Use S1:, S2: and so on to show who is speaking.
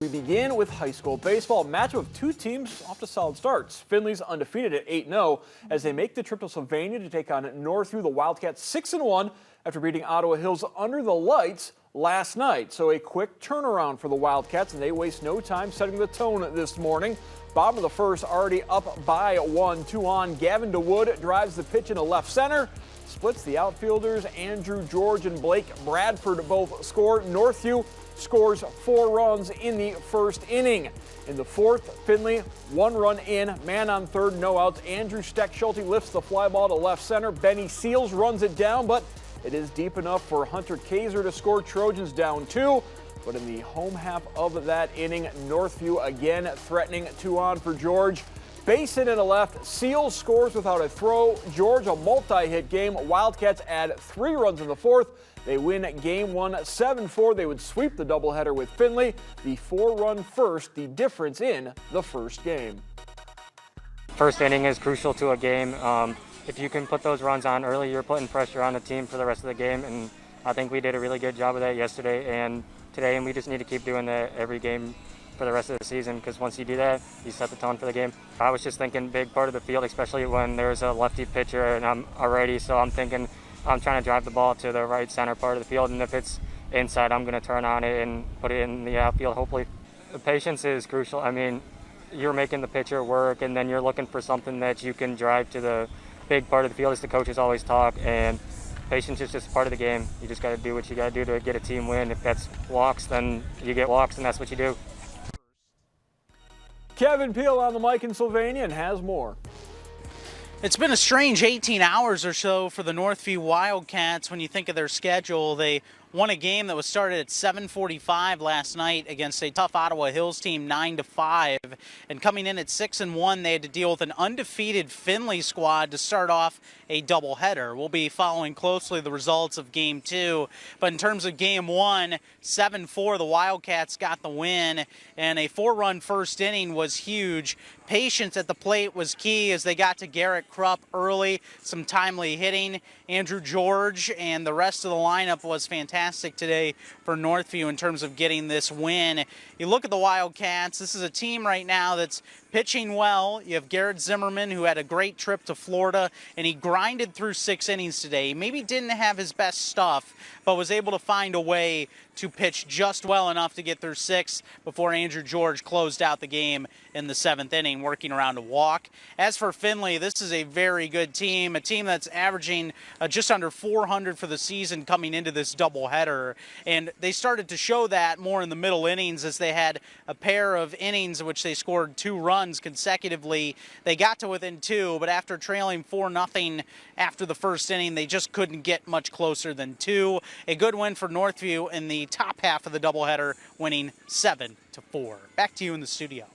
S1: We begin with high school baseball, a matchup of two teams off to solid starts. Findlay's undefeated at 8-0 as they make the trip to Sylvania to take on Northview. The Wildcats 6-1 after beating Ottawa Hills under the lights last night. So a quick turnaround for the Wildcats, and they waste no time setting the tone this morning. Bottom of the first, already up by 1-2 on. Gavin DeWood drives the pitch into left center. Splits the outfielders. Andrew George and Blake Bradford both score. Northview scores 4 runs in the first inning. In the fourth, Findlay 1 run in, man on third, no outs. Andrew Steck-Schulte lifts the fly ball to left center. Benny Seals runs it down, but it is deep enough for Hunter Kaiser to score. Trojans down 2. But in the home half of that inning, Northview again threatening 2 on for George. Base hit into left. Seals scores without a throw. George a multi-hit game. Wildcats add 3 runs in the fourth. They win game 1 7-4. They would sweep the doubleheader with Findlay. The 4-run first, the difference in the first game.
S2: First inning is crucial to a game. If you can put those runs on early, you're putting pressure on the team for the rest of the game. And I think we did a really good job of that yesterday and today. And we just need to keep doing that every game for the rest of the season, because once you do that, you set the tone for the game. I was just thinking big part of the field, especially when there's a lefty pitcher and I'm already, so I'm thinking I'm trying to drive the ball to the right center part of the field, and if it's inside, I'm going to turn on it and put it in the outfield, hopefully. The patience is crucial. I mean, you're making the pitcher work, and then you're looking for something that you can drive to the big part of the field, as the coaches always talk, and patience is just part of the game. You just got to do what you got to do to get a team win. If that's walks, then you get walks, and that's what you do.
S1: Kevin Peel on the mic in Sylvania and has more.
S3: It's been a strange 18 hours or so for the Northview Wildcats when you think of their schedule. They won a game that was started at 7:45 last night against a tough Ottawa Hills team, 9-5. And coming in at 6-1, they had to deal with an undefeated Findlay squad to start off a doubleheader. We'll be following closely the results of Game 2. But in terms of Game 1, 7-4, the Wildcats got the win. And a 4-run first inning was huge. Patience at the plate was key as they got to Garrett Krupp early. Some timely hitting. Andrew George and the rest of the lineup was fantastic today for Northview in terms of getting this win. You look at the Wildcats, this is a team right now that's pitching well. You have Garrett Zimmerman, who had a great trip to Florida, and he grinded through 6 innings today. He maybe didn't have his best stuff, but was able to find a way to pitch just well enough to get through 6 before Andrew George closed out the game in the 7th inning, working around a walk. As for Findlay, this is a very good team, a team that's averaging just under 400 for the season coming into this doubleheader. And they started to show that more in the middle innings as they had a pair of innings in which they scored 2 runs consecutively. They got to within 2, but after trailing 4-0 after the first inning, they just couldn't get much closer than 2. A good win for Northview in the top half of the doubleheader, winning 7-4. Back to you in the studio.